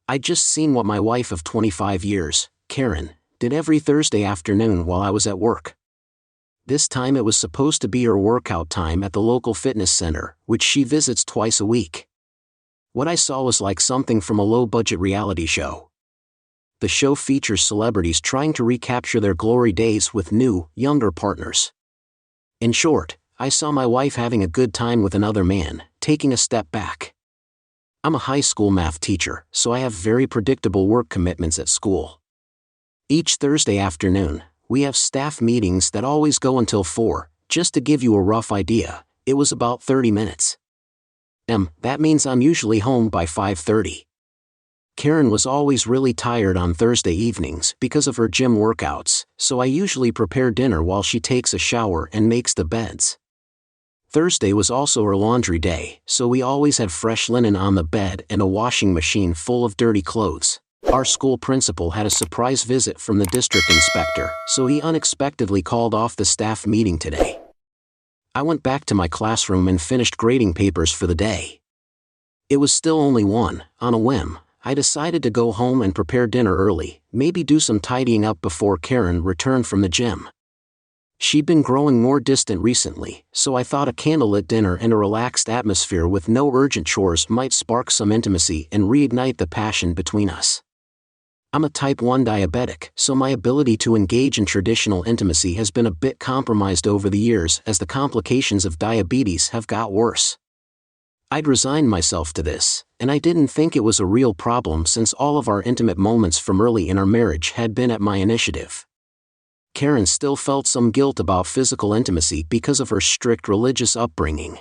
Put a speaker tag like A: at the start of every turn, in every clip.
A: I'd just seen what my wife of 25 years, Karen, did every Thursday afternoon while I was at work. This time it was supposed to be her workout time at the local fitness center, which she visits twice a week. What I saw was like something from a low-budget reality show. The show features celebrities trying to recapture their glory days with new, younger partners. In short, I saw my wife having a good time with another man, taking a step back. I'm a high school math teacher, so I have very predictable work commitments at school. Each Thursday afternoon, we have staff meetings that always go until 4, just to give you a rough idea, it was about 30 minutes. That means I'm usually home by 5:30. Karen was always really tired on Thursday evenings because of her gym workouts, so I usually prepare dinner while she takes a shower and makes the beds. Thursday was also her laundry day, so we always had fresh linen on the bed and a washing machine full of dirty clothes. Our school principal had a surprise visit from the district inspector, so he unexpectedly called off the staff meeting today. I went back to my classroom and finished grading papers for the day. It was still only 1, on a whim. I decided to go home and prepare dinner early, maybe do some tidying up before Karen returned from the gym. She'd been growing more distant recently, so I thought a candlelit dinner and a relaxed atmosphere with no urgent chores might spark some intimacy and reignite the passion between us. I'm a type 1 diabetic, so my ability to engage in traditional intimacy has been a bit compromised over the years as the complications of diabetes have got worse. I'd resigned myself to this, and I didn't think it was a real problem since all of our intimate moments from early in our marriage had been at my initiative. Karen still felt some guilt about physical intimacy because of her strict religious upbringing.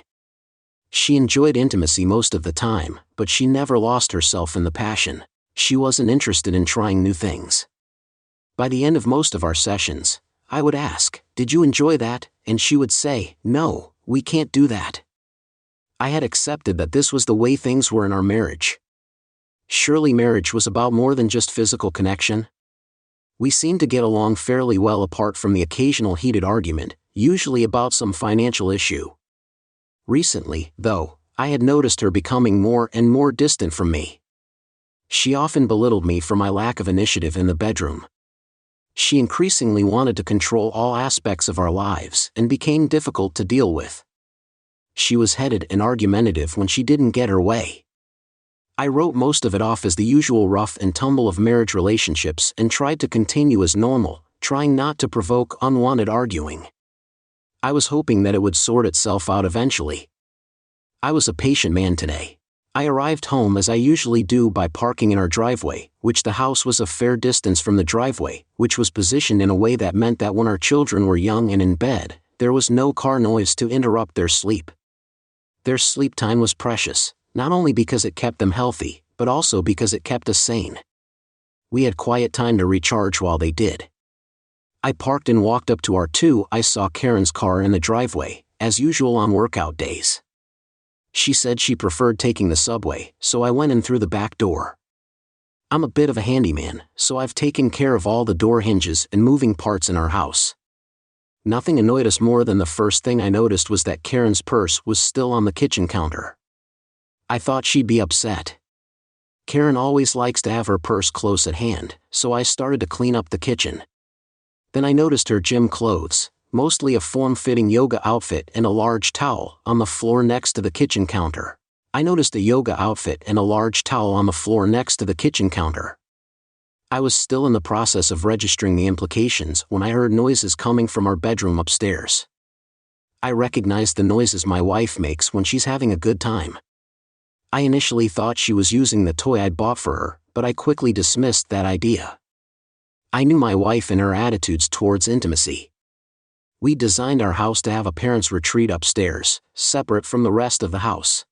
A: She enjoyed intimacy most of the time, but she never lost herself in the passion. She wasn't interested in trying new things. By the end of most of our sessions, I would ask, "Did you enjoy that?" And she would say, "No, we can't do that." I had accepted that this was the way things were in our marriage. Surely marriage was about more than just physical connection? We seemed to get along fairly well apart from the occasional heated argument, usually about some financial issue. Recently, though, I had noticed her becoming more and more distant from me. She often belittled me for my lack of initiative in the bedroom. She increasingly wanted to control all aspects of our lives and became difficult to deal with. She was heated and argumentative when she didn't get her way. I wrote most of it off as the usual rough and tumble of marriage relationships and tried to continue as normal, trying not to provoke unwanted arguing. I was hoping that it would sort itself out eventually. I was a patient man today. I arrived home as I usually do by parking in our driveway, which the house was a fair distance from the driveway, which was positioned in a way that meant that when our children were young and in bed, there was no car noise to interrupt their sleep. Their sleep time was precious, not only because it kept them healthy, but also because it kept us sane. We had quiet time to recharge while they did. I parked and walked up to our 2. I saw Karen's car in the driveway, as usual on workout days. She said she preferred taking the subway, so I went in through the back door. I'm a bit of a handyman, so I've taken care of all the door hinges and moving parts in our house. Nothing annoyed us more than the first thing I noticed was that Karen's purse was still on the kitchen counter. I thought she'd be upset. Karen always likes to have her purse close at hand, so I started to clean up the kitchen. Then I noticed her gym clothes, mostly a form-fitting yoga outfit and a large towel, on the floor next to the kitchen counter. I noticed a yoga outfit and a large towel on the floor next to the kitchen counter. I was still in the process of registering the implications when I heard noises coming from our bedroom upstairs. I recognized the noises my wife makes when she's having a good time. I initially thought she was using the toy I'd bought for her, but I quickly dismissed that idea. I knew my wife and her attitudes towards intimacy. We designed our house to have a parents' retreat upstairs, separate from the rest of the house.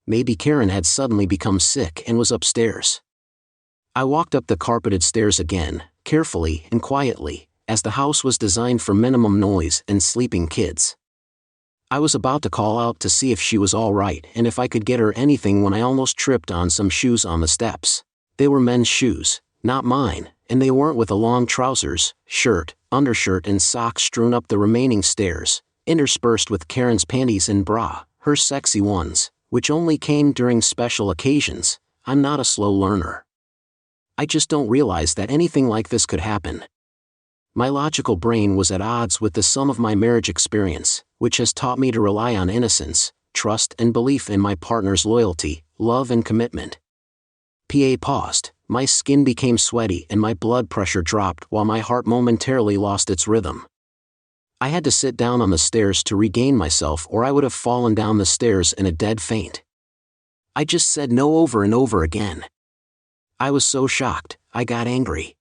A: Maybe Karen had suddenly become sick and was upstairs. I walked up the carpeted stairs again, carefully and quietly, as the house was designed for minimum noise and sleeping kids. I was about to call out to see if she was all right and if I could get her anything when I almost tripped on some shoes on the steps. They were men's shoes, not mine, and they weren't with a long trousers, shirt, undershirt and socks strewn up the remaining stairs, interspersed with Karen's panties and bra, her sexy ones, which only came during special occasions. I'm not a slow learner. I just don't realize that anything like this could happen. My logical brain was at odds with the sum of my marriage experience, which has taught me to rely on innocence, trust and belief in my partner's loyalty, love and commitment. PA paused, my skin became sweaty and my blood pressure dropped while my heart momentarily lost its rhythm. I had to sit down on the stairs to regain myself, or I would have fallen down the stairs in a dead faint. I just said no over and over again. I was so shocked, I got angry.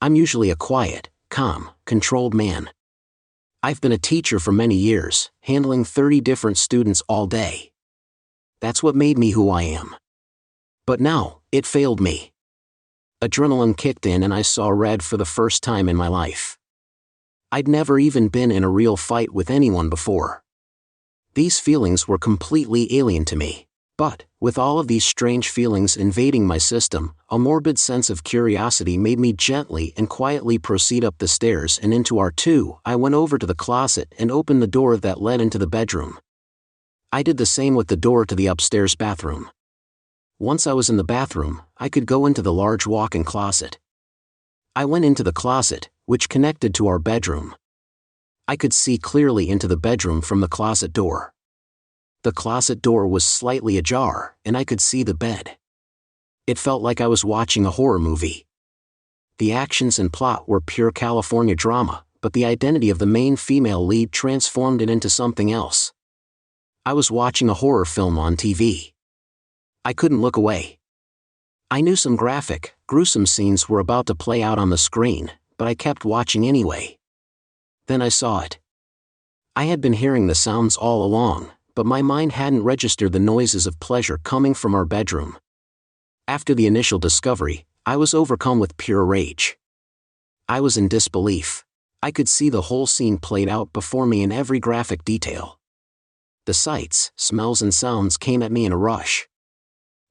A: I'm usually a quiet, calm, controlled man. I've been a teacher for many years, handling 30 different students all day. That's what made me who I am. But now, it failed me. Adrenaline kicked in and I saw red for the first time in my life. I'd never even been in a real fight with anyone before. These feelings were completely alien to me. But, with all of these strange feelings invading my system, a morbid sense of curiosity made me gently and quietly proceed up the stairs and into R2. I went over to the closet and opened the door that led into the bedroom. I did the same with the door to the upstairs bathroom. Once I was in the bathroom, I could go into the large walk-in closet. I went into the closet, which connected to our bedroom. I could see clearly into the bedroom from the closet door. The closet door was slightly ajar, and I could see the bed. It felt like I was watching a horror movie. The actions and plot were pure California drama, but the identity of the main female lead transformed it into something else. I was watching a horror film on TV. I couldn't look away. I knew some graphic, gruesome scenes were about to play out on the screen, but I kept watching anyway. Then I saw it. I had been hearing the sounds all along, but my mind hadn't registered the noises of pleasure coming from our bedroom. After the initial discovery, I was overcome with pure rage. I was in disbelief. I could see the whole scene played out before me in every graphic detail. The sights, smells and sounds came at me in a rush.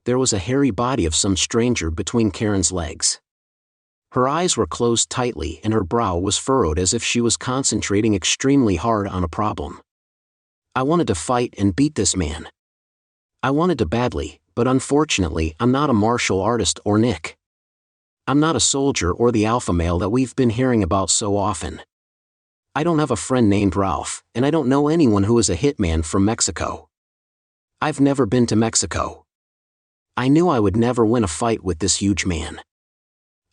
A: There was a hairy body of some stranger between Karen's legs. Her eyes were closed tightly and her brow was furrowed as if she was concentrating extremely hard on a problem. I wanted to fight and beat this man. I wanted to badly, but unfortunately I'm not a martial artist or Nick. I'm not a soldier or the alpha male that we've been hearing about so often. I don't have a friend named Ralph, and I don't know anyone who is a hitman from Mexico. I've never been to Mexico. I knew I would never win a fight with this huge man.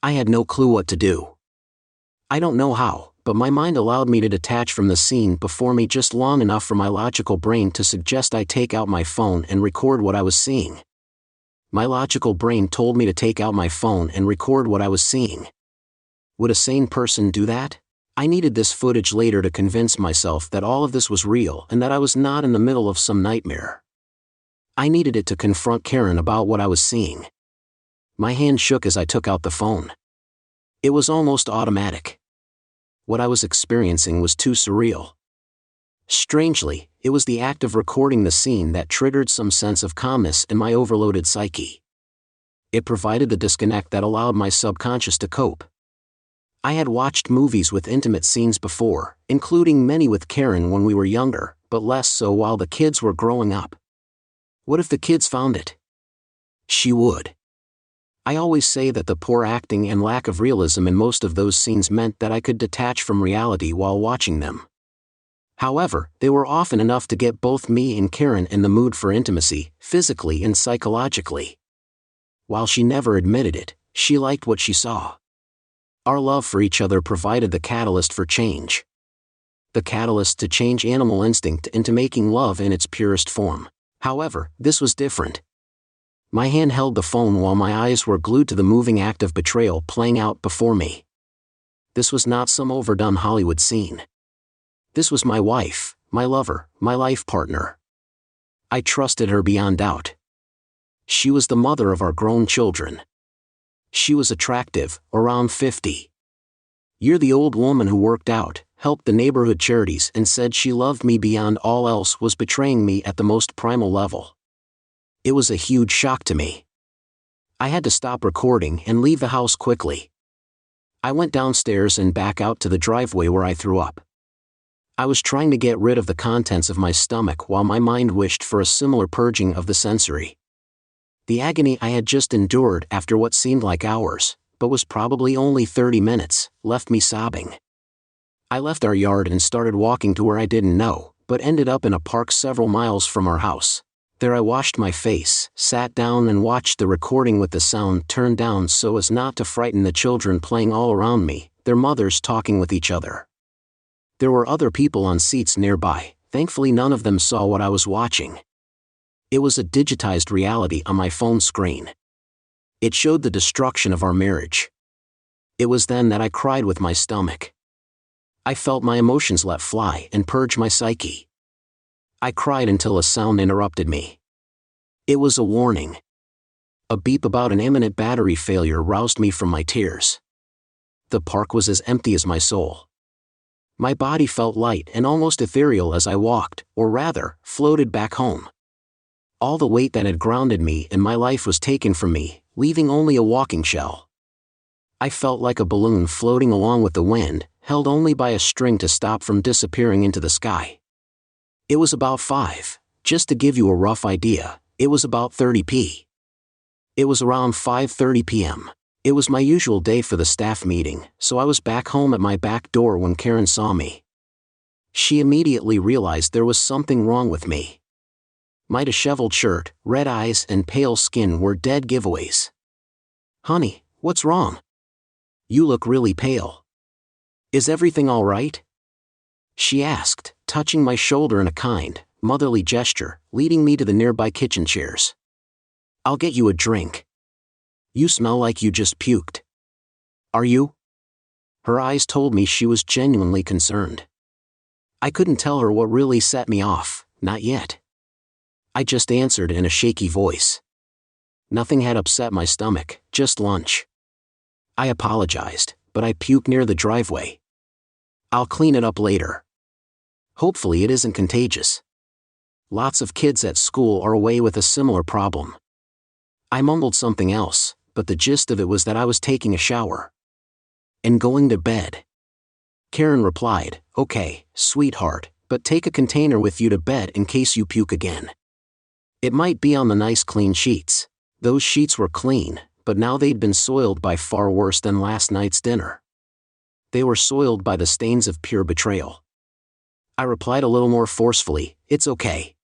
A: I had no clue what to do. I don't know how, but my mind allowed me to detach from the scene before me just long enough for my logical brain to suggest I take out my phone and record what I was seeing. My logical brain told me to take out my phone and record what I was seeing. Would a sane person do that? I needed this footage later to convince myself that all of this was real and that I was not in the middle of some nightmare. I needed it to confront Karen about what I was seeing. My hand shook as I took out the phone. It was almost automatic. What I was experiencing was too surreal. Strangely, it was the act of recording the scene that triggered some sense of calmness in my overloaded psyche. It provided the disconnect that allowed my subconscious to cope. I had watched movies with intimate scenes before, including many with Karen when we were younger, but less so while the kids were growing up. What if the kids found it? She would. I always say that the poor acting and lack of realism in most of those scenes meant that I could detach from reality while watching them. However, they were often enough to get both me and Karen in the mood for intimacy, physically and psychologically. While she never admitted it, she liked what she saw. Our love for each other provided the catalyst for change. The catalyst to change animal instinct into making love in its purest form. However, this was different. My hand held the phone while my eyes were glued to the moving act of betrayal playing out before me. This was not some overdone Hollywood scene. This was my wife, my lover, my life partner. I trusted her beyond doubt. She was the mother of our grown children. She was attractive, around 50. You're the old woman who worked out, helped the neighborhood charities and said she loved me beyond all else was betraying me at the most primal level. It was a huge shock to me. I had to stop recording and leave the house quickly. I went downstairs and back out to the driveway where I threw up. I was trying to get rid of the contents of my stomach while my mind wished for a similar purging of the sensory. The agony I had just endured after what seemed like hours, but was probably only 30 minutes, left me sobbing. I left our yard and started walking to where I didn't know, but ended up in a park several miles from our house. There I washed my face, sat down and watched the recording with the sound turned down so as not to frighten the children playing all around me, their mothers talking with each other. There were other people on seats nearby, thankfully none of them saw what I was watching. It was a digitized reality on my phone screen. It showed the destruction of our marriage. It was then that I cried with my stomach. I felt my emotions let fly and purge my psyche. I cried until a sound interrupted me. It was a warning. A beep about an imminent battery failure roused me from my tears. The park was as empty as my soul. My body felt light and almost ethereal as I walked, or rather, floated back home. All the weight that had grounded me and my life was taken from me, leaving only a walking shell. I felt like a balloon floating along with the wind, held only by a string to stop from disappearing into the sky. It was about 5, just to give you a rough idea, it was about 30p. It was around 5:30 p.m. It was my usual day for the staff meeting, so I was back home at my back door when Karen saw me. She immediately realized there was something wrong with me. My disheveled shirt, red eyes and pale skin were dead giveaways. "Honey, what's wrong? You look really pale. Is everything all right?" she asked, touching my shoulder in a kind, motherly gesture, leading me to the nearby kitchen chairs. "I'll get you a drink. You smell like you just puked. Are you?" Her eyes told me she was genuinely concerned. I couldn't tell her what really set me off, not yet. I just answered in a shaky voice. Nothing had upset my stomach, just lunch. I apologized, but I puked near the driveway. I'll clean it up later. Hopefully it isn't contagious. Lots of kids at school are away with a similar problem. I mumbled something else, but the gist of it was that I was taking a shower and going to bed. Karen replied, "Okay, sweetheart, but take a container with you to bed in case you puke again. It might be on the nice clean sheets." Those sheets were clean, but now they'd been soiled by far worse than last night's dinner. They were soiled by the stains of pure betrayal. I replied a little more forcefully, "It's okay.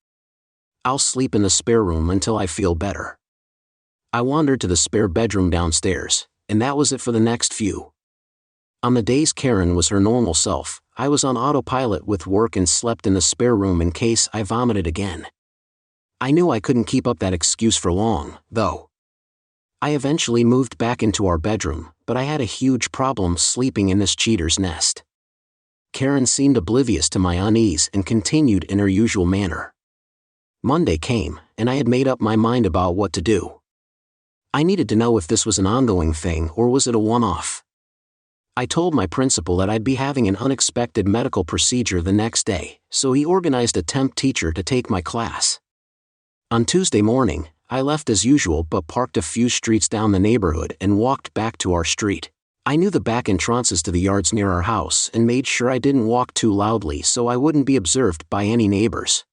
A: I'll sleep in the spare room until I feel better." I wandered to the spare bedroom downstairs, and that was it for the next few. On the days Karen was her normal self, I was on autopilot with work and slept in the spare room in case I vomited again. I knew I couldn't keep up that excuse for long, though. I eventually moved back into our bedroom, but I had a huge problem sleeping in this cheater's nest. Karen seemed oblivious to my unease and continued in her usual manner. Monday came, and I had made up my mind about what to do. I needed to know if this was an ongoing thing or was it a one-off. I told my principal that I'd be having an unexpected medical procedure the next day, so he organized a temp teacher to take my class. On Tuesday morning, I left as usual but parked a few streets down the neighborhood and walked back to our street. I knew the back entrances to the yards near our house and made sure I didn't walk too loudly so I wouldn't be observed by any neighbors.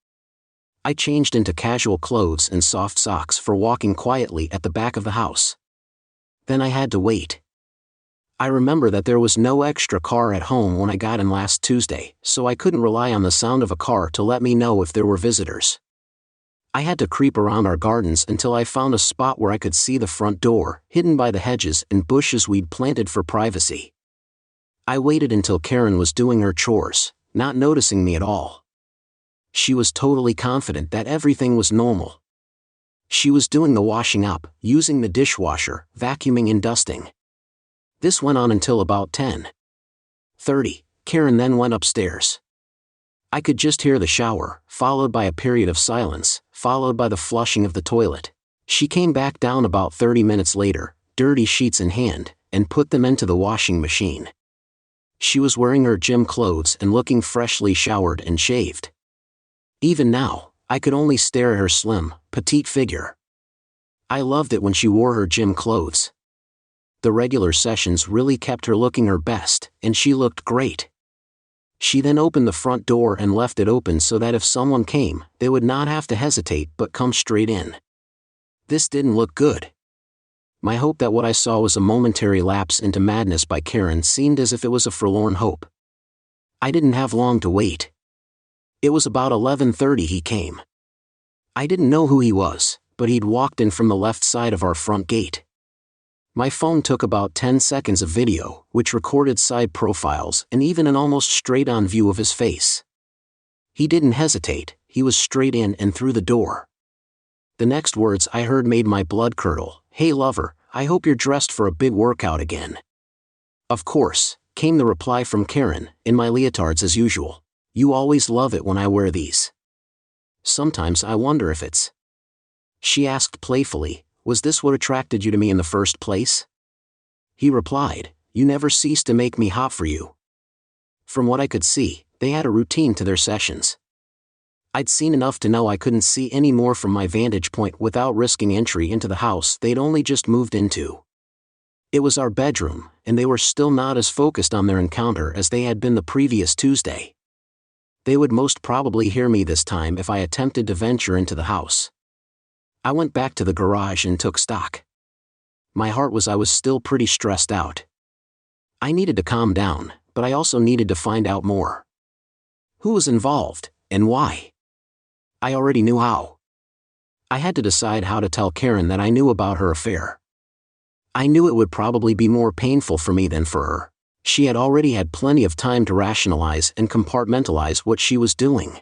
A: I changed into casual clothes and soft socks for walking quietly at the back of the house. Then I had to wait. I remember that there was no extra car at home when I got in last Tuesday, so I couldn't rely on the sound of a car to let me know if there were visitors. I had to creep around our gardens until I found a spot where I could see the front door, hidden by the hedges and bushes we'd planted for privacy. I waited until Karen was doing her chores, not noticing me at all. She was totally confident that everything was normal. She was doing the washing up, using the dishwasher, vacuuming and dusting. This went on until about 10:30. Karen then went upstairs. I could just hear the shower, followed by a period of silence, followed by the flushing of the toilet. She came back down about 30 minutes later, dirty sheets in hand, and put them into the washing machine. She was wearing her gym clothes and looking freshly showered and shaved. Even now, I could only stare at her slim, petite figure. I loved it when she wore her gym clothes. The regular sessions really kept her looking her best, and she looked great. She then opened the front door and left it open so that if someone came, they would not have to hesitate but come straight in. This didn't look good. My hope that what I saw was a momentary lapse into madness by Karen seemed as if it was a forlorn hope. I didn't have long to wait. It was about 11:30 he came. I didn't know who he was, but he'd walked in from the left side of our front gate. My phone took about 10 seconds of video, which recorded side profiles and even an almost straight-on view of his face. He didn't hesitate, he was straight in and through the door. The next words I heard made my blood curdle. "Hey lover, I hope you're dressed for a big workout again." "Of course," came the reply from Karen, "in my leotards as usual. You always love it when I wear these." "Sometimes I wonder if it's..." She asked playfully, "Was this what attracted you to me in the first place?" He replied, "You never cease to make me hot for you." From what I could see, they had a routine to their sessions. I'd seen enough to know I couldn't see any more from my vantage point without risking entry into the house they'd only just moved into. It was our bedroom, and they were still not as focused on their encounter as they had been the previous Tuesday. They would most probably hear me this time if I attempted to venture into the house. I went back to the garage and took stock. I was still pretty stressed out. I needed to calm down, but I also needed to find out more. Who was involved, and why? I already knew how. I had to decide how to tell Karen that I knew about her affair. I knew it would probably be more painful for me than for her. She had already had plenty of time to rationalize and compartmentalize what she was doing.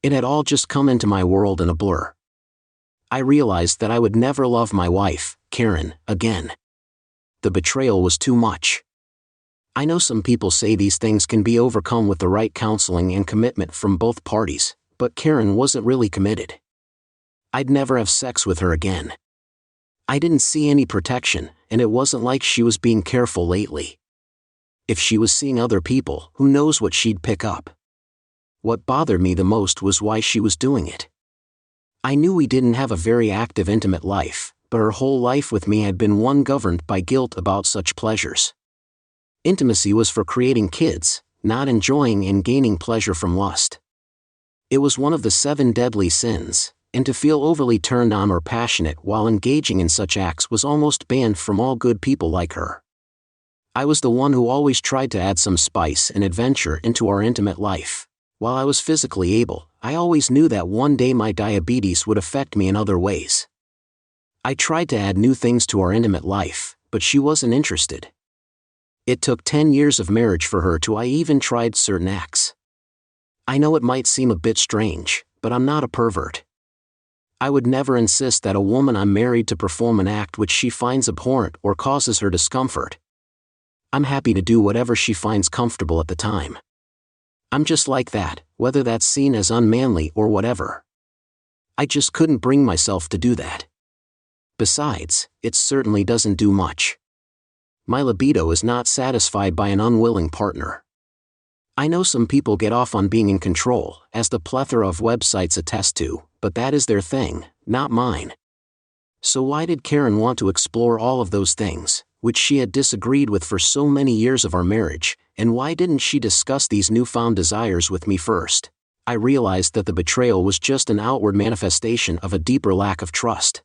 A: It had all just come into my world in a blur. I realized that I would never love my wife, Karen, again. The betrayal was too much. I know some people say these things can be overcome with the right counseling and commitment from both parties, but Karen wasn't really committed. I'd never have sex with her again. I didn't see any protection, and it wasn't like she was being careful lately. If she was seeing other people, who knows what she'd pick up. What bothered me the most was why she was doing it. I knew we didn't have a very active intimate life, but her whole life with me had been one governed by guilt about such pleasures. Intimacy was for creating kids, not enjoying and gaining pleasure from lust. It was one of the 7 deadly sins, and to feel overly turned on or passionate while engaging in such acts was almost banned from all good people like her. I was the one who always tried to add some spice and adventure into our intimate life. While I was physically able, I always knew that one day my diabetes would affect me in other ways. I tried to add new things to our intimate life, but she wasn't interested. It took 10 years of marriage for her to I even tried certain acts. I know it might seem a bit strange, but I'm not a pervert. I would never insist that a woman I'm married to perform an act which she finds abhorrent or causes her discomfort. I'm happy to do whatever she finds comfortable at the time. I'm just like that, whether that's seen as unmanly or whatever. I just couldn't bring myself to do that. Besides, it certainly doesn't do much. My libido is not satisfied by an unwilling partner. I know some people get off on being in control, as the plethora of websites attest to, but that is their thing, not mine. So why did Karen want to explore all of those things, which she had disagreed with for so many years of our marriage, and why didn't she discuss these newfound desires with me first? I realized that the betrayal was just an outward manifestation of a deeper lack of trust.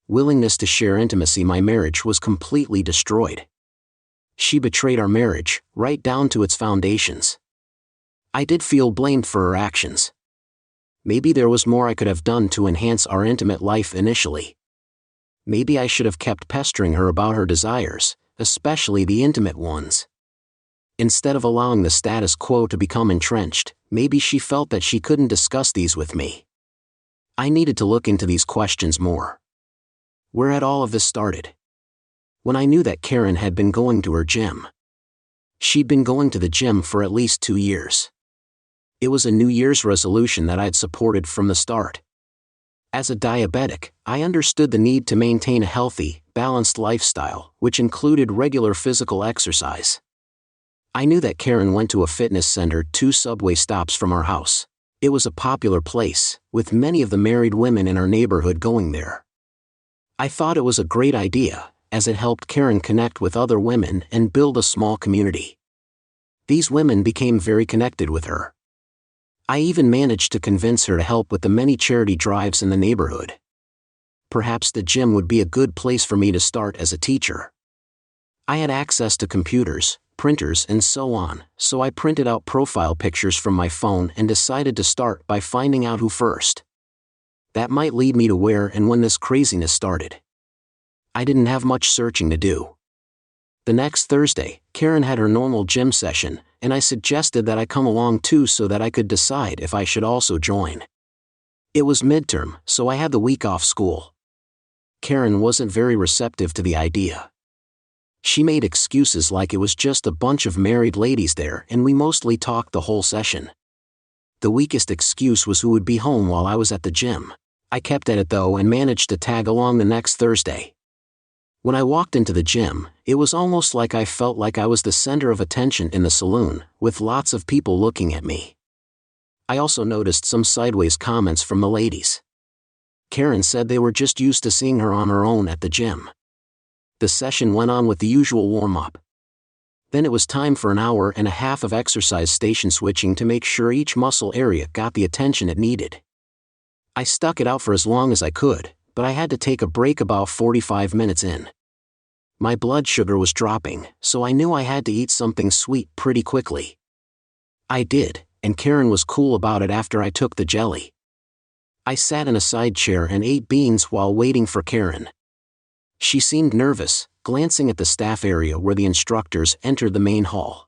A: Willingness to share intimacy. My marriage was completely destroyed. She betrayed our marriage, right down to its foundations. I did feel blamed for her actions. Maybe there was more I could have done to enhance our intimate life initially. Maybe I should have kept pestering her about her desires, especially the intimate ones. Instead of allowing the status quo to become entrenched, maybe she felt that she couldn't discuss these with me. I needed to look into these questions more. Where had all of this started? When I knew that Karen had been going to her gym. She'd been going to the gym for at least 2 years. It was a New Year's resolution that I'd supported from the start. As a diabetic, I understood the need to maintain a healthy, balanced lifestyle, which included regular physical exercise. I knew that Karen went to a fitness center 2 subway stops from our house. It was a popular place, with many of the married women in our neighborhood going there. I thought it was a great idea, as it helped Karen connect with other women and build a small community. These women became very connected with her. I even managed to convince her to help with the many charity drives in the neighborhood. perhaps the gym would be a good place for me to start as a teacher. I had access to computers, printers and so on, so I printed out profile pictures from my phone and decided to start by finding out who first. That might lead me to where and when this craziness started. I didn't have much searching to do. The next Thursday, Karen had her normal gym session, and I suggested that I come along too so that I could decide if I should also join. It was midterm, so I had the week off school. Karen wasn't very receptive to the idea. She made excuses like it was just a bunch of married ladies there and we mostly talked the whole session. The weakest excuse was who would be home while I was at the gym. I kept at it though and managed to tag along the next Thursday. When I walked into the gym, it was almost like I felt like I was the center of attention in the saloon, with lots of people looking at me. I also noticed some sideways comments from the ladies. Karen said they were just used to seeing her on her own at the gym. The session went on with the usual warm-up. Then it was time for an hour and a half of exercise station switching to make sure each muscle area got the attention it needed. I stuck it out for as long as I could, but I had to take a break about 45 minutes in. My blood sugar was dropping, so I knew I had to eat something sweet pretty quickly. I did, and Karen was cool about it after I took the jelly. I sat in a side chair and ate beans while waiting for Karen. She seemed nervous, glancing at the staff area where the instructors entered the main hall.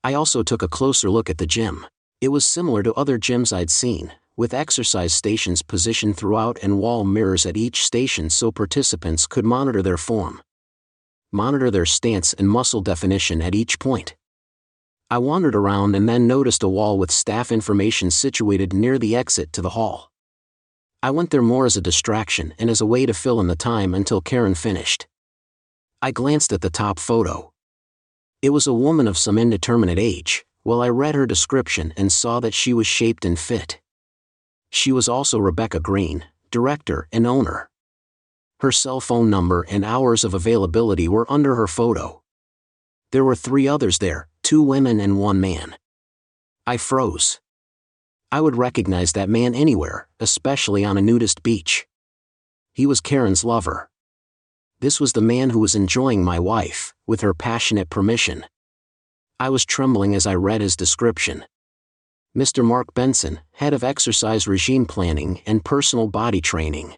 A: I also took a closer look at the gym. It was similar to other gyms I'd seen, with exercise stations positioned throughout and wall mirrors at each station so participants could monitor their form. Monitor their stance and muscle definition at each point. I wandered around and then noticed a wall with staff information situated near the exit to the hall. I went there more as a distraction and as a way to fill in the time until Karen finished. I glanced at the top photo. It was a woman of some indeterminate age, while I read her description and saw that she was shaped and fit. She was also Rebecca Green, director and owner. Her cell phone number and hours of availability were under her photo. There were 3 others there, 2 women and 1 man. I froze. I would recognize that man anywhere, especially on a nudist beach. He was Karen's lover. This was the man who was enjoying my wife, with her passionate permission. I was trembling as I read his description. Mr. Mark Benson, head of exercise regime planning and personal body training.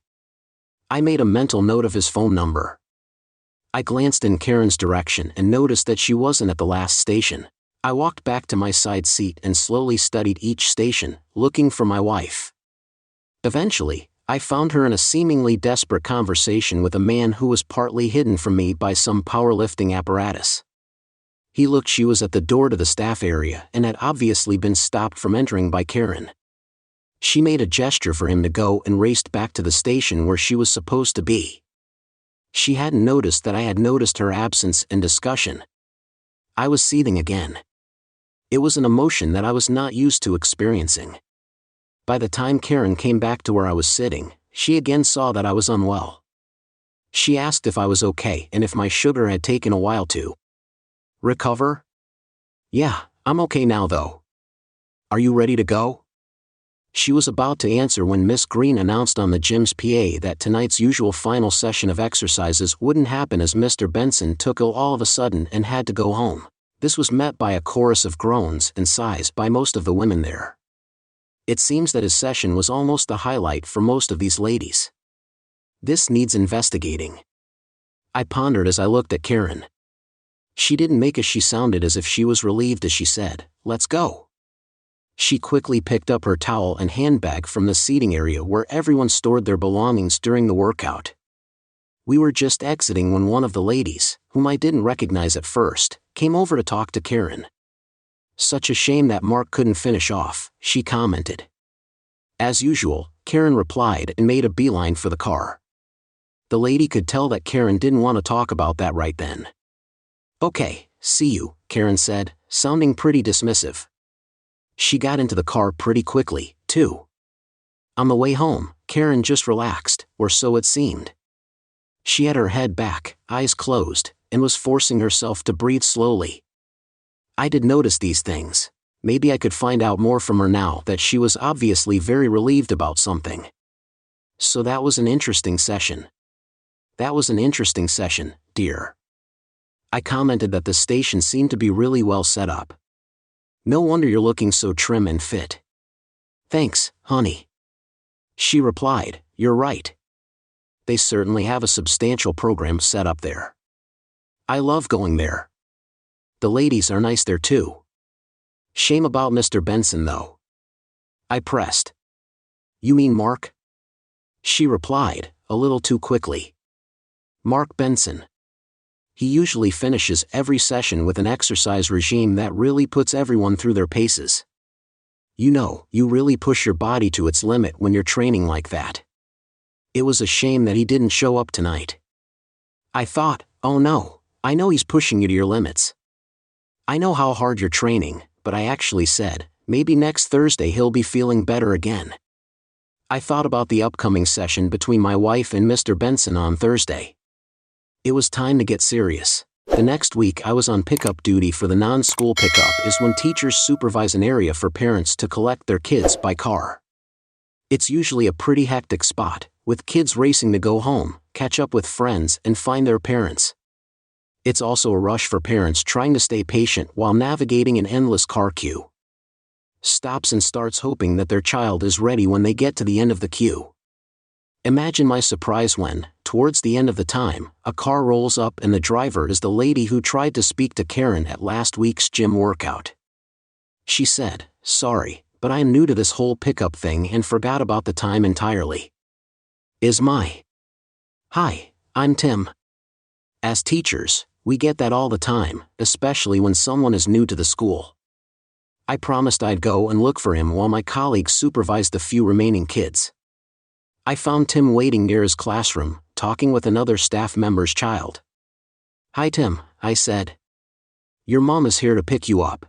A: I made a mental note of his phone number. I glanced in Karen's direction and noticed that she wasn't at the last station. I walked back to my side seat and slowly studied each station, looking for my wife. Eventually, I found her in a seemingly desperate conversation with a man who was partly hidden from me by some powerlifting apparatus. He looked she was at the door to the staff area and had obviously been stopped from entering by Karen. She made a gesture for him to go and raced back to the station where she was supposed to be. She hadn't noticed that I had noticed her absence and discussion. I was seething again. It was an emotion that I was not used to experiencing. By the time Karen came back to where I was sitting, she again saw that I was unwell. She asked if I was okay and if my sugar had taken a while to recover. Yeah, I'm okay now though. Are you ready to go? She was about to answer when Miss Green announced on the gym's PA that tonight's usual final session of exercises wouldn't happen as Mr. Benson took ill all of a sudden and had to go home. This was met by a chorus of groans and sighs by most of the women there. It seems that his session was almost the highlight for most of these ladies. This needs investigating. I pondered as I looked at Karen. She didn't make as she sounded as if she was relieved as she said, "Let's go." She quickly picked up her towel and handbag from the seating area where everyone stored their belongings during the workout. We were just exiting when one of the ladies, whom I didn't recognize at first, came over to talk to Karen. "Such a shame that Mark couldn't finish off," she commented. As usual, Karen replied and made a beeline for the car. The lady could tell that Karen didn't want to talk about that right then. "Okay, see you," Karen said, sounding pretty dismissive. She got into the car pretty quickly, too. On the way home, Karen just relaxed, or so it seemed. She had her head back, eyes closed, and was forcing herself to breathe slowly. I did notice these things. Maybe I could find out more from her now that she was obviously very relieved about something. So that was an interesting session. That was an interesting session, dear. I commented that the station seemed to be really well set up. No wonder you're looking so trim and fit. Thanks, honey. She replied, you're right. They certainly have a substantial program set up there. I love going there. The ladies are nice there too. Shame about Mr. Benson though. I pressed. You mean Mark? She replied, a little too quickly. Mark Benson. He usually finishes every session with an exercise regime that really puts everyone through their paces. You know, you really push your body to its limit when you're training like that. It was a shame that he didn't show up tonight. I thought, oh no, I know he's pushing you to your limits. I know how hard you're training, but I actually said, maybe next Thursday he'll be feeling better again. I thought about the upcoming session between my wife and Mr. Benson on Thursday. It was time to get serious. The next week I was on pickup duty for the non-school pickup is when teachers supervise an area for parents to collect their kids by car. It's usually a pretty hectic spot, with kids racing to go home, catch up with friends and find their parents. It's also a rush for parents trying to stay patient while navigating an endless car queue. Stops and starts hoping that their child is ready when they get to the end of the queue. Imagine my surprise when, towards the end of the time, a car rolls up and the driver is the lady who tried to speak to Karen at last week's gym workout. She said, sorry, but I am new to this whole pickup thing and forgot about the time entirely. Hi, I'm Tim. As teachers, we get that all the time, especially when someone is new to the school. I promised I'd go and look for him while my colleagues supervised the few remaining kids. I found Tim waiting near his classroom, talking with another staff member's child. Hi Tim, I said. Your mom is here to pick you up.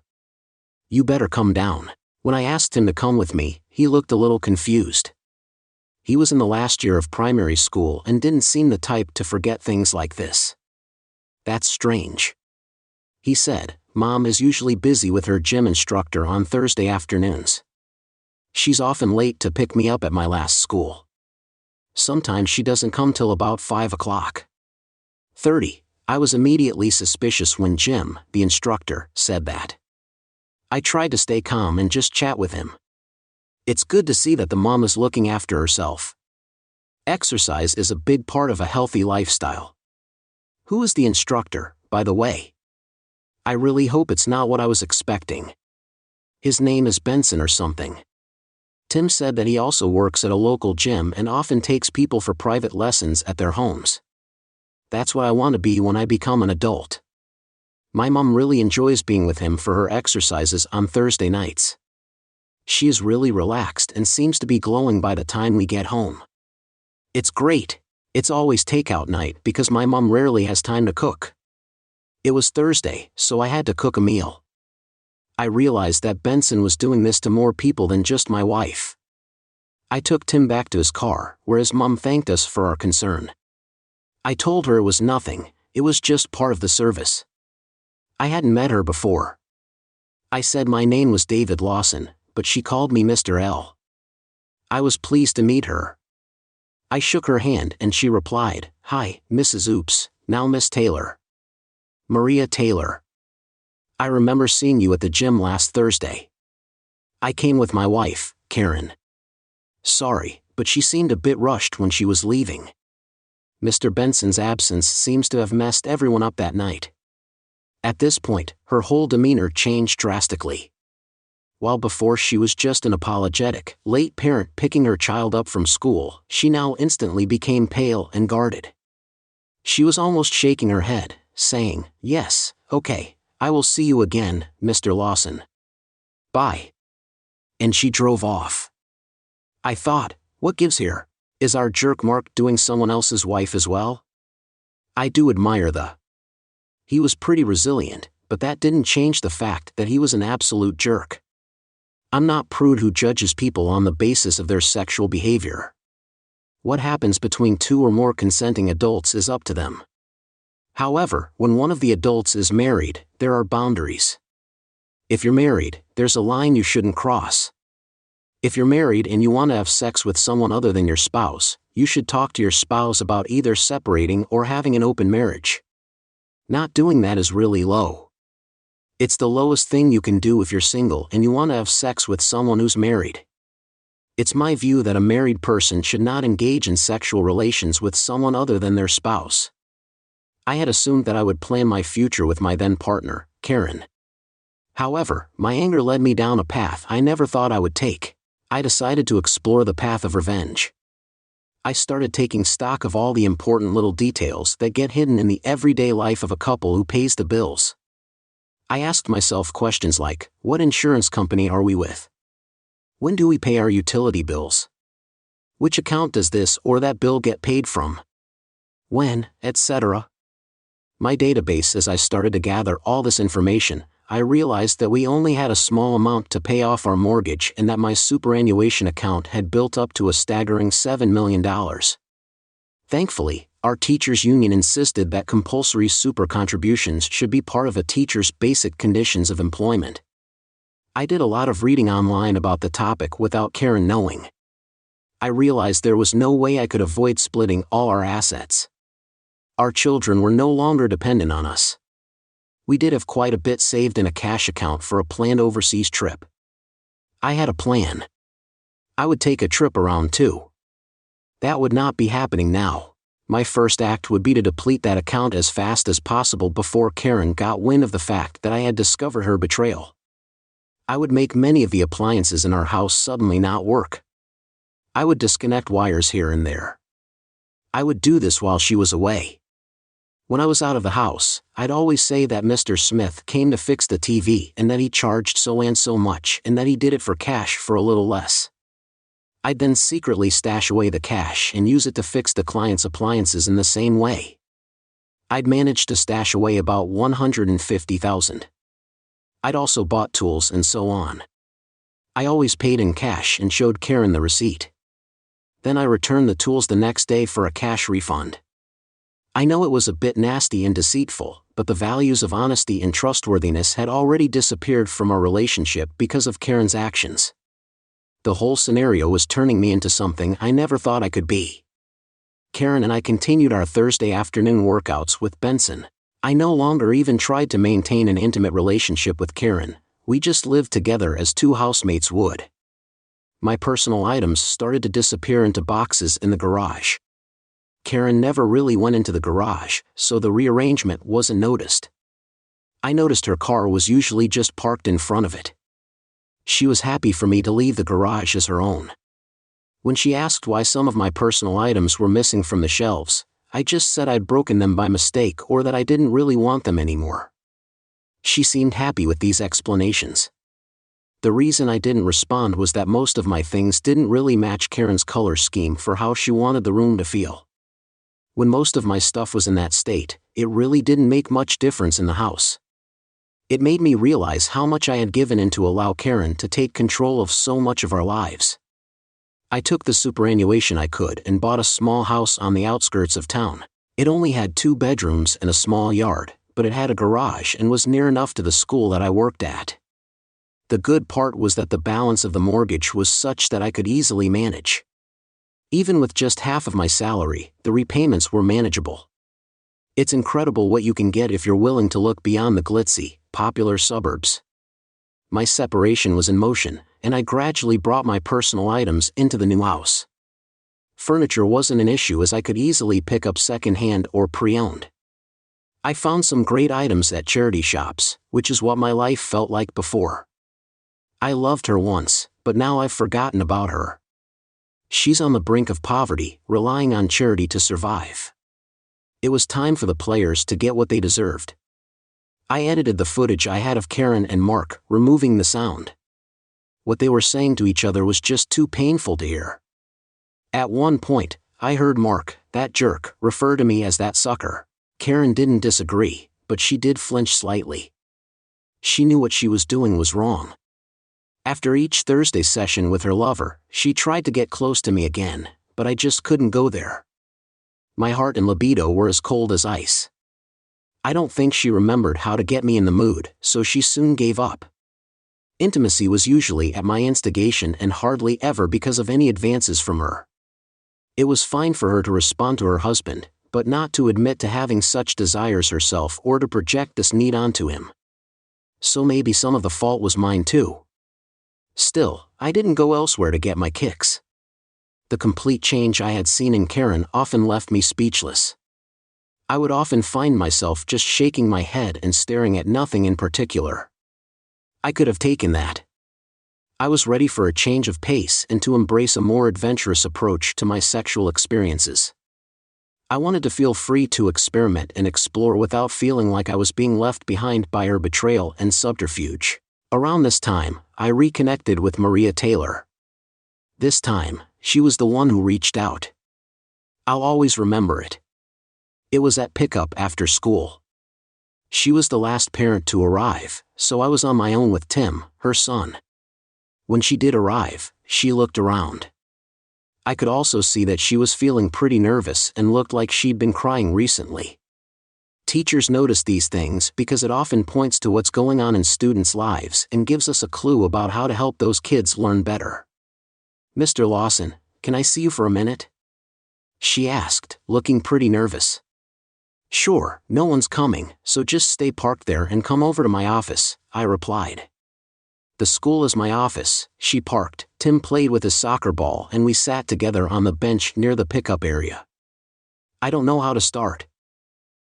A: You better come down. When I asked him to come with me, he looked a little confused. He was in the last year of primary school and didn't seem the type to forget things like this. That's strange. He said, Mom is usually busy with her gym instructor on Thursday afternoons. She's often late to pick me up at my last school. Sometimes she doesn't come till about 5 o'clock. 30. I was immediately suspicious when Jim, the instructor, said that. I tried to stay calm and just chat with him. It's good to see that the mom is looking after herself. Exercise is a big part of a healthy lifestyle. Who is the instructor, by the way? I really hope it's not what I was expecting. His name is Benson or something. Tim said that he also works at a local gym and often takes people for private lessons at their homes. That's what I want to be when I become an adult. My mom really enjoys being with him for her exercises on Thursday nights. She is really relaxed and seems to be glowing by the time we get home. It's great. It's always takeout night because my mom rarely has time to cook. It was Thursday, so I had to cook a meal. I realized that Benson was doing this to more people than just my wife. I took Tim back to his car, where his mom thanked us for our concern. I told her it was nothing, it was just part of the service. I hadn't met her before. I said my name was David Lawson, but she called me Mr. L. I was pleased to meet her. I shook her hand and she replied, Hi, Mrs. Oops, now Miss Taylor. Maria Taylor. I remember seeing you at the gym last Thursday. I came with my wife, Karen. Sorry, but she seemed a bit rushed when she was leaving. Mr. Benson's absence seems to have messed everyone up that night. At this point, her whole demeanor changed drastically. While before she was just an apologetic, late parent picking her child up from school, she now instantly became pale and guarded. She was almost shaking her head, saying, Yes, okay. I will see you again, Mr. Lawson. Bye. And she drove off. I thought, what gives here? Is our jerk Mark doing someone else's wife as well? I do admire He was pretty resilient, but that didn't change the fact that he was an absolute jerk. I'm not prude who judges people on the basis of their sexual behavior. What happens between two or more consenting adults is up to them. However, when one of the adults is married, there are boundaries. If you're married, there's a line you shouldn't cross. If you're married and you want to have sex with someone other than your spouse, you should talk to your spouse about either separating or having an open marriage. Not doing that is really low. It's the lowest thing you can do if you're single and you want to have sex with someone who's married. It's my view that a married person should not engage in sexual relations with someone other than their spouse. I had assumed that I would plan my future with my then partner, Karen. However, my anger led me down a path I never thought I would take. I decided to explore the path of revenge. I started taking stock of all the important little details that get hidden in the everyday life of a couple who pays the bills. I asked myself questions like, what insurance company are we with? When do we pay our utility bills? Which account does this or that bill get paid from? When, etc. My database. As I started to gather all this information, I realized that we only had a small amount to pay off our mortgage and that my superannuation account had built up to a staggering $7 million. Thankfully, our teachers' union insisted that compulsory super contributions should be part of a teacher's basic conditions of employment. I did a lot of reading online about the topic without Karen knowing. I realized there was no way I could avoid splitting all our assets. Our children were no longer dependent on us. We did have quite a bit saved in a cash account for a planned overseas trip. I had a plan. I would take a trip around too. That would not be happening now. My first act would be to deplete that account as fast as possible before Karen got wind of the fact that I had discovered her betrayal. I would make many of the appliances in our house suddenly not work. I would disconnect wires here and there. I would do this while she was away. When I was out of the house, I'd always say that Mr. Smith came to fix the TV and that he charged so and so much and that he did it for cash for a little less. I'd then secretly stash away the cash and use it to fix the client's appliances in the same way. I'd managed to stash away about $150,000. I'd also bought tools and so on. I always paid in cash and showed Karen the receipt. Then I returned the tools the next day for a cash refund. I know it was a bit nasty and deceitful, but the values of honesty and trustworthiness had already disappeared from our relationship because of Karen's actions. The whole scenario was turning me into something I never thought I could be. Karen and I continued our Thursday afternoon workouts with Benson. I no longer even tried to maintain an intimate relationship with Karen, we just lived together as two housemates would. My personal items started to disappear into boxes in the garage. Karen never really went into the garage, so the rearrangement wasn't noticed. I noticed her car was usually just parked in front of it. She was happy for me to leave the garage as her own. When she asked why some of my personal items were missing from the shelves, I just said I'd broken them by mistake or that I didn't really want them anymore. She seemed happy with these explanations. The reason I didn't respond was that most of my things didn't really match Karen's color scheme for how she wanted the room to feel. When most of my stuff was in that state, it really didn't make much difference in the house. It made me realize how much I had given in to allow Karen to take control of so much of our lives. I took the superannuation I could and bought a small house on the outskirts of town. It only had 2 bedrooms and a small yard, but it had a garage and was near enough to the school that I worked at. The good part was that the balance of the mortgage was such that I could easily manage. Even with just half of my salary, the repayments were manageable. It's incredible what you can get if you're willing to look beyond the glitzy, popular suburbs. My separation was in motion, and I gradually brought my personal items into the new house. Furniture wasn't an issue as I could easily pick up second-hand or pre-owned. I found some great items at charity shops, which is what my life felt like before. I loved her once, but now I've forgotten about her. She's on the brink of poverty, relying on charity to survive. It was time for the players to get what they deserved. I edited the footage I had of Karen and Mark, removing the sound. What they were saying to each other was just too painful to hear. At one point, I heard Mark, that jerk, refer to me as that sucker. Karen didn't disagree, but she did flinch slightly. She knew what she was doing was wrong. After each Thursday session with her lover, she tried to get close to me again, but I just couldn't go there. My heart and libido were as cold as ice. I don't think she remembered how to get me in the mood, so she soon gave up. Intimacy was usually at my instigation and hardly ever because of any advances from her. It was fine for her to respond to her husband, but not to admit to having such desires herself or to project this need onto him. So maybe some of the fault was mine too. Still, I didn't go elsewhere to get my kicks. The complete change I had seen in Karen often left me speechless. I would often find myself just shaking my head and staring at nothing in particular. I could have taken that. I was ready for a change of pace and to embrace a more adventurous approach to my sexual experiences. I wanted to feel free to experiment and explore without feeling like I was being left behind by her betrayal and subterfuge. Around this time, I reconnected with Maria Taylor. This time, she was the one who reached out. I'll always remember it. It was at pickup after school. She was the last parent to arrive, so I was on my own with Tim, her son. When she did arrive, she looked around. I could also see that she was feeling pretty nervous and looked like she'd been crying recently. Teachers notice these things because it often points to what's going on in students' lives and gives us a clue about how to help those kids learn better. "Mr. Lawson, can I see you for a minute?" she asked, looking pretty nervous. "Sure, no one's coming, so just stay parked there and come over to my office," I replied. The school is my office. She parked, Tim played with his soccer ball and we sat together on the bench near the pickup area. "I don't know how to start.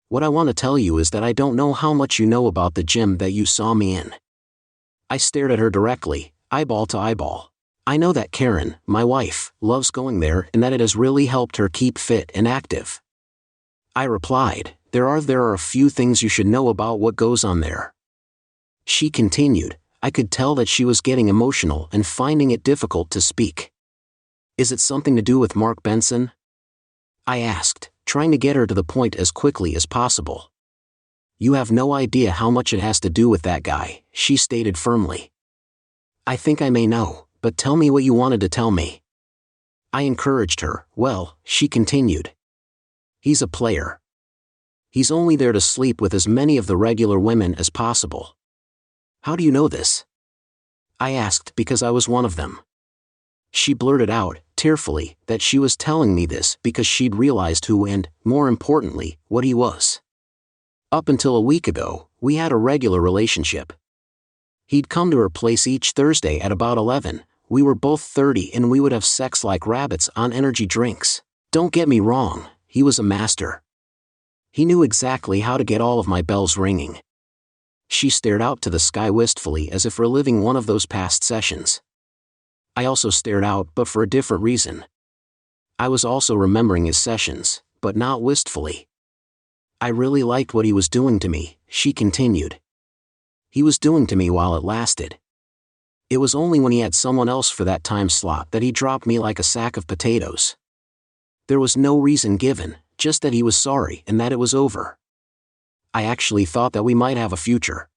A: What I want to tell you is that I don't know how much you know about the gym that you saw me in." I stared at her directly, eyeball to eyeball. I know that Karen, my wife, loves going there and that it has really helped her keep fit and active. I replied, there are a few things you should know about what goes on there." She continued. I could tell that she was getting emotional and finding it difficult to speak. "Is it something to do with Mark Benson?" I asked, trying to get her to the point as quickly as possible. "You have no idea how much it has to do with that guy," she stated firmly. "I think I may know, but tell me what you wanted to tell me." I encouraged her. "Well," she continued, "he's a player. He's only there to sleep with as many of the regular women as possible." "How do you know this?" I asked because I was one of them. She blurted out, tearfully, that she was telling me this because she'd realized who and, more importantly, what he was. Up until a week ago, we had a regular relationship. He'd come to her place each Thursday at about 11, we were both 30 and we would have sex like rabbits on energy drinks. Don't get me wrong, he was a master. He knew exactly how to get all of my bells ringing. She stared out to the sky wistfully as if reliving one of those past sessions. I also stared out, but for a different reason. I was also remembering his sessions, but not wistfully. "I really liked what he was doing to me," she continued. "He was doing to me while it lasted. It was only when he had someone else for that time slot that he dropped me like a sack of potatoes. There was no reason given, just that he was sorry and that it was over. I actually thought that we might have a future.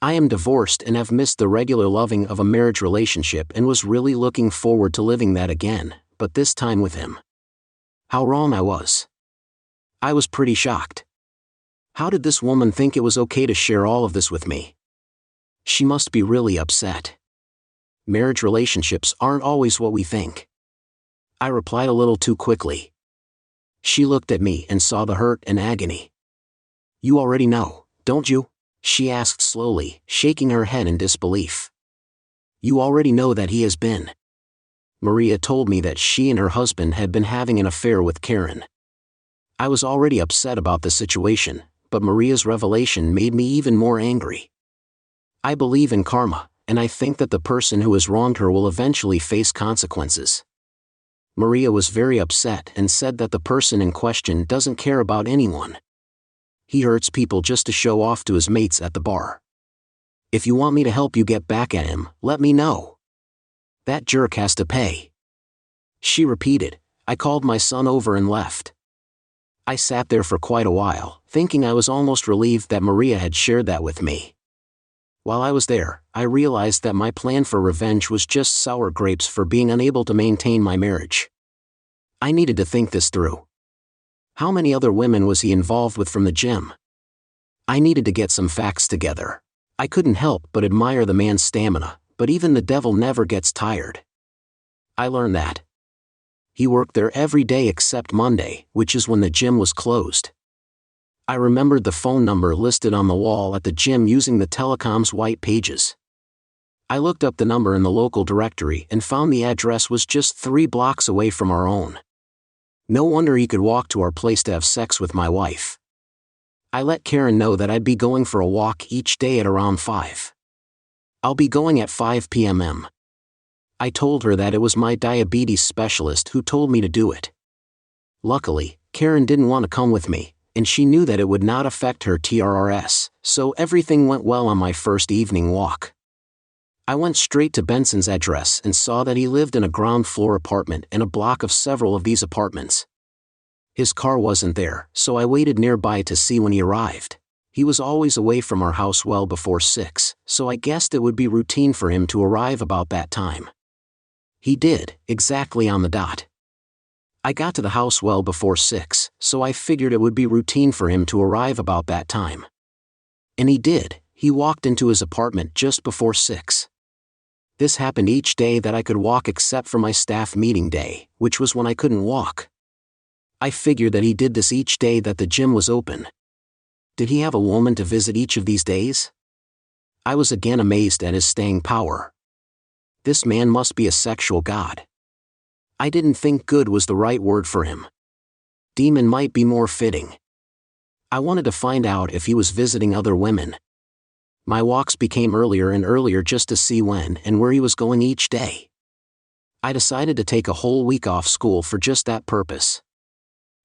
A: I am divorced and have missed the regular loving of a marriage relationship and was really looking forward to living that again, but this time with him. How wrong I was. I was pretty shocked. How did this woman think it was okay to share all of this with me? She must be really upset. Marriage relationships aren't always what we think." I replied a little too quickly. She looked at me and saw the hurt and agony. "You already know, don't you?" she asked slowly, shaking her head in disbelief. "You already know that he has been." Maria told me that she and her husband had been having an affair with Karen. I was already upset about the situation, but Maria's revelation made me even more angry. I believe in karma, and I think that the person who has wronged her will eventually face consequences. Maria was very upset and said that the person in question doesn't care about anyone. He hurts people just to show off to his mates at the bar. "If you want me to help you get back at him, let me know. That jerk has to pay," she repeated. I called my son over and left. I sat there for quite a while, thinking I was almost relieved that Maria had shared that with me. While I was there, I realized that my plan for revenge was just sour grapes for being unable to maintain my marriage. I needed to think this through. How many other women was he involved with from the gym? I needed to get some facts together. I couldn't help but admire the man's stamina, but even the devil never gets tired. I learned that. He worked there every day except Monday, which is when the gym was closed. I remembered the phone number listed on the wall at the gym using the telecom's white pages. I looked up the number in the local directory and found the address was just 3 blocks away from our own. No wonder he could walk to our place to have sex with my wife. I let Karen know that I'd be going for a walk each day at around 5. I'll be going at 5 p.m. I told her that it was my diabetes specialist who told me to do it. Luckily, Karen didn't want to come with me, and she knew that it would not affect her TRRS, so everything went well on my first evening walk. I went straight to Benson's address and saw that he lived in a ground-floor apartment in a block of several of these apartments. His car wasn't there, so I waited nearby to see when he arrived. He was always away from our house well before 6, so I guessed it would be routine for him to arrive about that time. He did, exactly on the dot. I got to the house well before 6, so I figured it would be routine for him to arrive about that time. And he did. He walked into his apartment just before 6. This happened each day that I could walk except for my staff meeting day, which was when I couldn't walk. I figured that he did this each day that the gym was open. Did he have a woman to visit each of these days? I was again amazed at his staying power. This man must be a sexual god. I didn't think good was the right word for him. Demon might be more fitting. I wanted to find out if he was visiting other women. My walks became earlier and earlier just to see when and where he was going each day. I decided to take a whole week off school for just that purpose.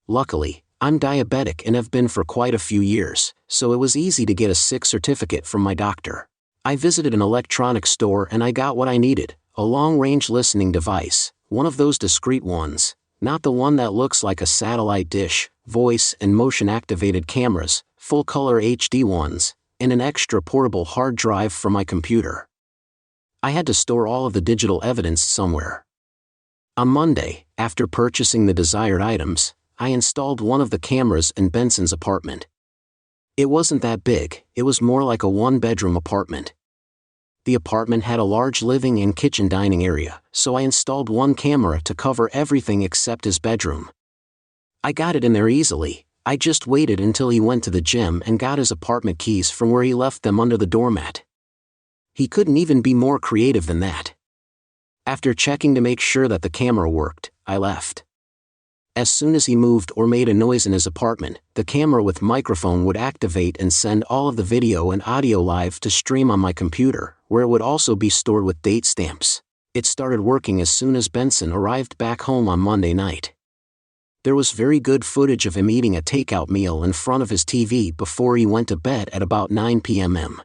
A: Luckily, I'm diabetic and have been for quite a few years, so it was easy to get a sick certificate from my doctor. I visited an electronics store and I got what I needed, a long-range listening device, one of those discreet ones, not the one that looks like a satellite dish, voice and motion-activated cameras, full-color HD ones, and an extra portable hard drive for my computer. I had to store all of the digital evidence somewhere. On Monday, after purchasing the desired items, I installed one of the cameras in Benson's apartment. It wasn't that big, it was more like a one-bedroom apartment. The apartment had a large living and kitchen dining area, so I installed one camera to cover everything except his bedroom. I got it in there easily. I just waited until he went to the gym and got his apartment keys from where he left them under the doormat. He couldn't even be more creative than that. After checking to make sure that the camera worked, I left. As soon as he moved or made a noise in his apartment, the camera with microphone would activate and send all of the video and audio live to stream on my computer, where it would also be stored with date stamps. It started working as soon as Benson arrived back home on Monday night. There was very good footage of him eating a takeout meal in front of his TV before he went to bed at about 9 p.m.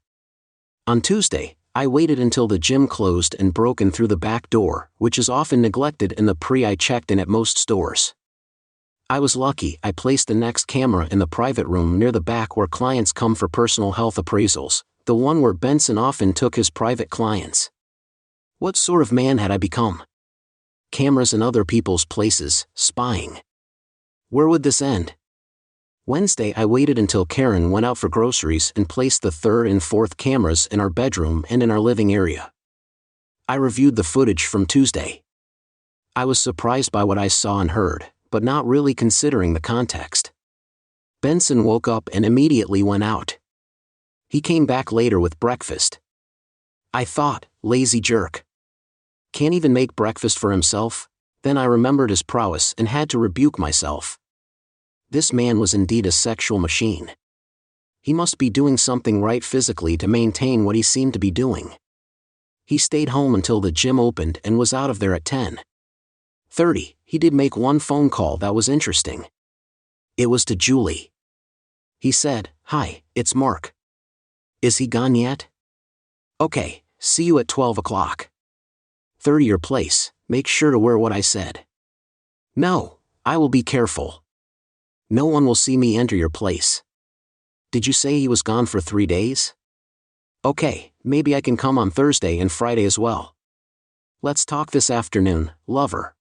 A: On Tuesday, I waited until the gym closed and broke in through the back door, which is often neglected in the I checked in at most stores. I was lucky. I placed the next camera in the private room near the back where clients come for personal health appraisals, the one where Benson often took his private clients. What sort of man had I become? Cameras in other people's places, spying. Where would this end? Wednesday, I waited until Karen went out for groceries and placed the third and fourth cameras in our bedroom and in our living area. I reviewed the footage from Tuesday. I was surprised by what I saw and heard, but not really considering the context. Benson woke up and immediately went out. He came back later with breakfast. I thought, lazy jerk. Can't even make breakfast for himself? Then I remembered his prowess and had to rebuke myself. This man was indeed a sexual machine. He must be doing something right physically to maintain what he seemed to be doing. He stayed home until the gym opened and was out of there at 10:30. He did make one phone call that was interesting. It was to Julie. He said, "Hi, it's Mark. Is he gone yet? Okay, see you at 12 o'clock. 30 your place, make sure to wear what I said." "No, I will be careful. No one will see me enter your place." "Did you say he was gone for 3 days? Okay, maybe I can come on Thursday and Friday as well. Let's talk this afternoon, lover."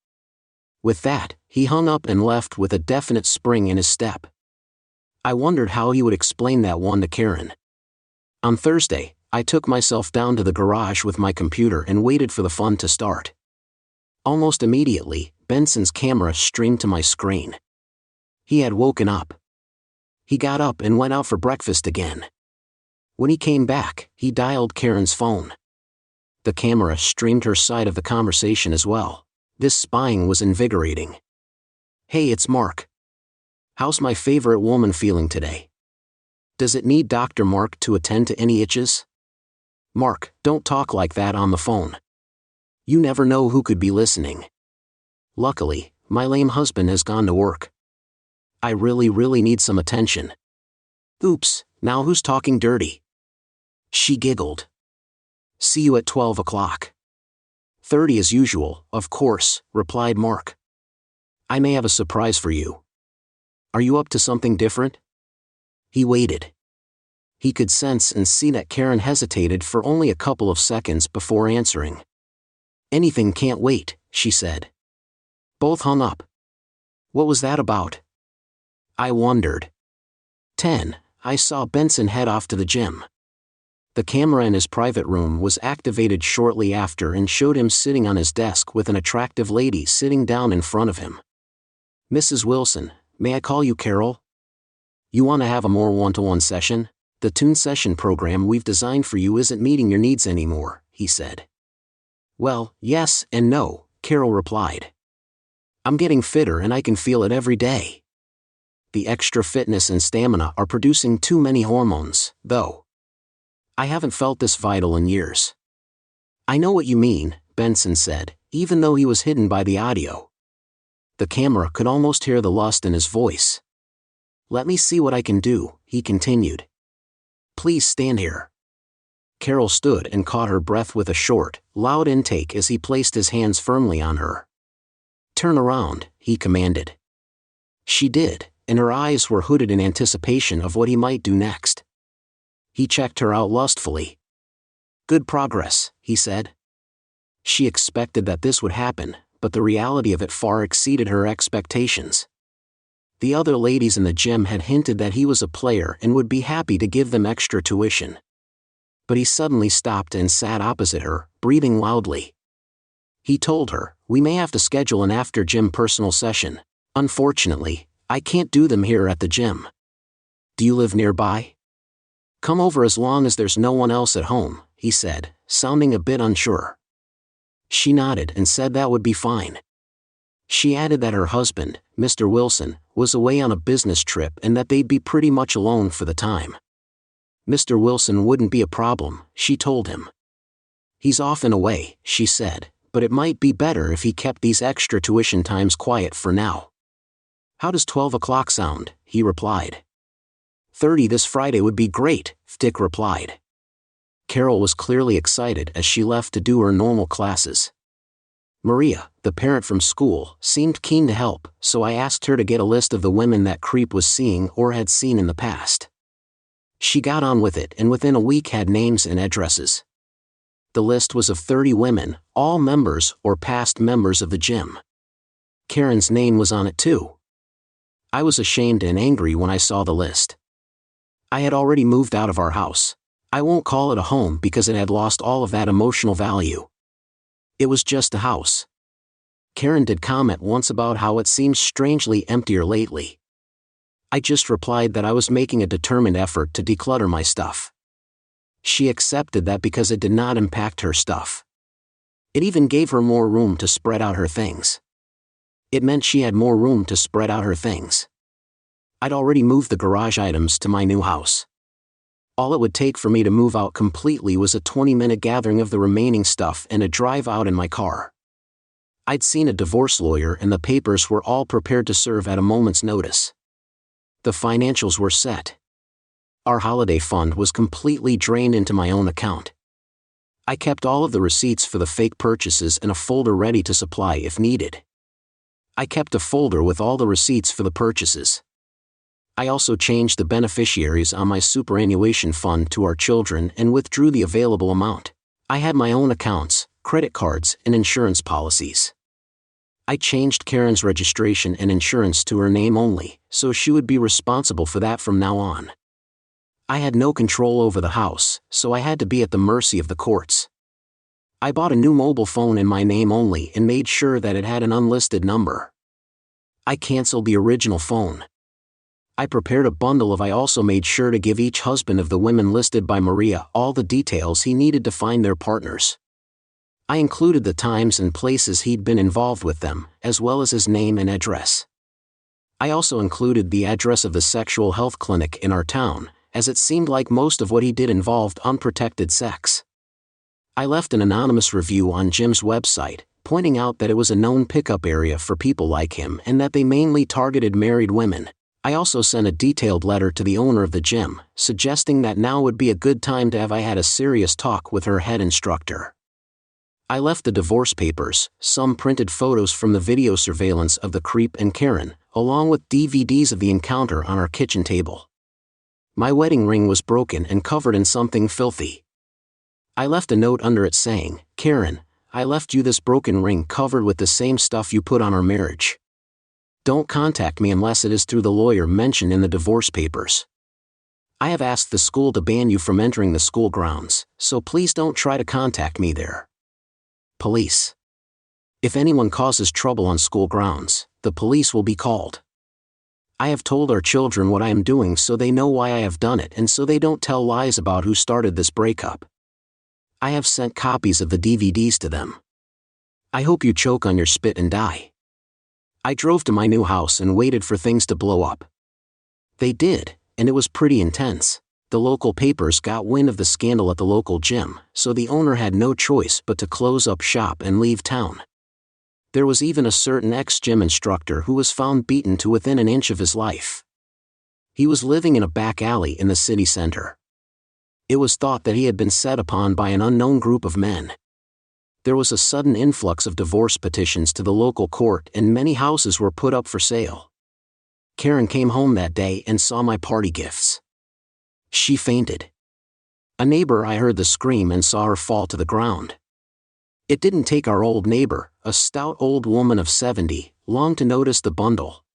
A: With that, he hung up and left with a definite spring in his step. I wondered how he would explain that one to Karen. On Thursday, I took myself down to the garage with my computer and waited for the fun to start. Almost immediately, Benson's camera streamed to my screen. He had woken up. He got up and went out for breakfast again. When he came back, he dialed Karen's phone. The camera streamed her side of the conversation as well. This spying was invigorating. "Hey, it's Mark. How's my favorite woman feeling today? Does it need Dr. Mark to attend to any itches? Mark, don't talk like that on the phone. You never know who could be listening. Luckily, my lame husband has gone to work. I really need some attention. Oops, now who's talking dirty?" She giggled. "See you at 12 o'clock. 30 as usual, of course," replied Mark. "I may have a surprise for you. Are you up to something different?" He waited. He could sense and see that Karen hesitated for only a couple of seconds before answering. "Anything can't wait," she said. Both hung up. "What was that about?" I wondered. 10. I saw Benson head off to the gym. The camera in his private room was activated shortly after and showed him sitting on his desk with an attractive lady sitting down in front of him. "Mrs. Wilson, may I call you Carol? You want to have a more one-to-one session? The Tune Session program we've designed for you isn't meeting your needs anymore," he said. "Well, yes and no," Carol replied. "I'm getting fitter and I can feel it every day. The extra fitness and stamina are producing too many hormones, though. I haven't felt this vital in years." "I know what you mean," Benson said, even though he was hidden by the audio. The camera could almost hear the lust in his voice. "Let me see what I can do," he continued. "Please stand here." Carol stood and caught her breath with a short, loud intake as he placed his hands firmly on her. "Turn around," he commanded. She did, and her eyes were hooded in anticipation of what he might do next. He checked her out lustfully. "Good progress," he said. She expected that this would happen, but the reality of it far exceeded her expectations. The other ladies in the gym had hinted that he was a player and would be happy to give them extra tuition. But he suddenly stopped and sat opposite her, breathing loudly. He told her, "We may have to schedule an after-gym personal session. Unfortunately, I can't do them here at the gym. Do you live nearby? Come over as long as there's no one else at home," he said, sounding a bit unsure. She nodded and said that would be fine. She added that her husband, Mr. Wilson, was away on a business trip and that they'd be pretty much alone for the time. Mr. Wilson wouldn't be a problem, she told him. "He's often away," she said, "but it might be better if he kept these extra tuition times quiet for now." "How does 12 o'clock sound?" he replied. 30 this Friday would be great, Dick replied. Carol was clearly excited as she left to do her normal classes. Maria, the parent from school, seemed keen to help, so I asked her to get a list of the women that Creep was seeing or had seen in the past. She got on with it and within a week had names and addresses. The list was of 30 women, all members or past members of the gym. Karen's name was on it too. I was ashamed and angry when I saw the list. I had already moved out of our house. I won't call it a home because it had lost all of that emotional value. It was just a house. Karen did comment once about how it seems strangely emptier lately. I just replied that I was making a determined effort to declutter my stuff. She accepted that because it did not impact her stuff. It even gave her more room to spread out her things. It meant she had more room to spread out her things. I'd already moved the garage items to my new house. All it would take for me to move out completely was a 20-minute gathering of the remaining stuff and a drive out in my car. I'd seen a divorce lawyer and the papers were all prepared to serve at a moment's notice. The financials were set. Our holiday fund was completely drained into my own account. I kept all of the receipts for the fake purchases in a folder ready to supply if needed. I kept a folder with all the receipts for the purchases. I also changed the beneficiaries on my superannuation fund to our children and withdrew the available amount. I had my own accounts, credit cards, and insurance policies. I changed Karen's registration and insurance to her name only, so she would be responsible for that from now on. I had no control over the house, so I had to be at the mercy of the courts. I bought a new mobile phone in my name only and made sure that it had an unlisted number. I canceled the original phone. I prepared a bundle I also made sure to give each husband of the women listed by Maria all the details he needed to find their partners. I included the times and places he'd been involved with them, as well as his name and address. I also included the address of the sexual health clinic in our town, as it seemed like most of what he did involved unprotected sex. I left an anonymous review on Jim's website, pointing out that it was a known pickup area for people like him and that they mainly targeted married women. I also sent a detailed letter to the owner of the gym, suggesting that now would be a good time to have I had a serious talk with her head instructor. I left the divorce papers, some printed photos from the video surveillance of the creep and Karen, along with DVDs of the encounter on our kitchen table. My wedding ring was broken and covered in something filthy. I left a note under it saying, "Karen, I left you this broken ring covered with the same stuff you put on our marriage. Don't contact me unless it is through the lawyer mentioned in the divorce papers. I have asked the school to ban you from entering the school grounds, so please don't try to contact me there. Police. If anyone causes trouble on school grounds, the police will be called. I have told our children what I am doing so they know why I have done it and so they don't tell lies about who started this breakup. I have sent copies of the DVDs to them. I hope you choke on your spit and die." I drove to my new house and waited for things to blow up. They did, and it was pretty intense. The local papers got wind of the scandal at the local gym, so the owner had no choice but to close up shop and leave town. There was even a certain ex-gym instructor who was found beaten to within an inch of his life. He was living in a back alley in the city center. It was thought that he had been set upon by an unknown group of men. There was a sudden influx of divorce petitions to the local court and many houses were put up for sale. Karen came home that day and saw my party gifts. She fainted. A neighbor I heard the scream and saw her fall to the ground. It didn't take our old neighbor, a stout old woman of 70, long to notice the bundle.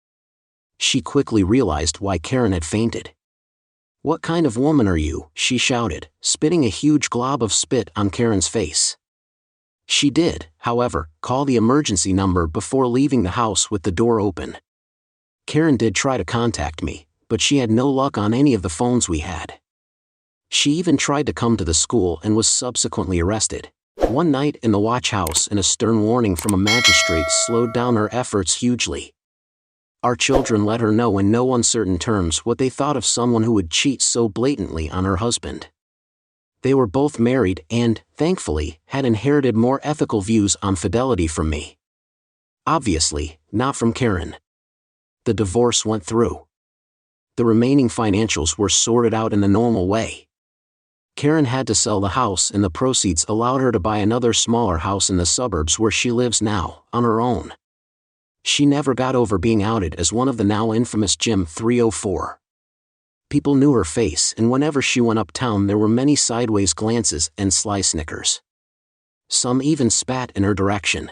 A: She quickly realized why Karen had fainted. "What kind of woman are you?" she shouted, spitting a huge glob of spit on Karen's face. She did, however, call the emergency number before leaving the house with the door open. Karen did try to contact me, but she had no luck on any of the phones we had. She even tried to come to the school and was subsequently arrested. One night in the watch house and a stern warning from a magistrate slowed down her efforts hugely. Our children let her know in no uncertain terms what they thought of someone who would cheat so blatantly on her husband. They were both married and, thankfully, had inherited more ethical views on fidelity from me. Obviously, not from Karen. The divorce went through. The remaining financials were sorted out in the normal way. Karen had to sell the house and the proceeds allowed her to buy another smaller house in the suburbs where she lives now, on her own. She never got over being outed as one of the now infamous Gym 304. People knew her face and whenever she went uptown there were many sideways glances and sly snickers. Some even spat in her direction.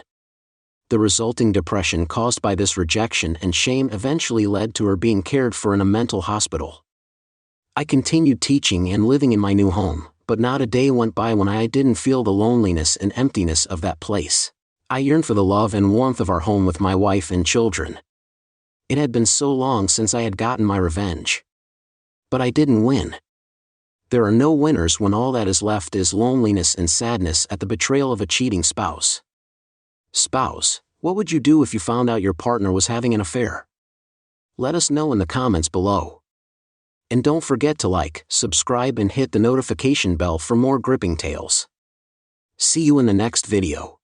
A: The resulting depression caused by this rejection and shame eventually led to her being cared for in a mental hospital. I continued teaching and living in my new home, but not a day went by when I didn't feel the loneliness and emptiness of that place. I yearned for the love and warmth of our home with my wife and children. It had been so long since I had gotten my revenge. But I didn't win. There are no winners when all that is left is loneliness and sadness at the betrayal of a cheating spouse. Spouse, what would you do if you found out your partner was having an affair? Let us know in the comments below. And don't forget to like, subscribe and hit the notification bell for more gripping tales. See you in the next video.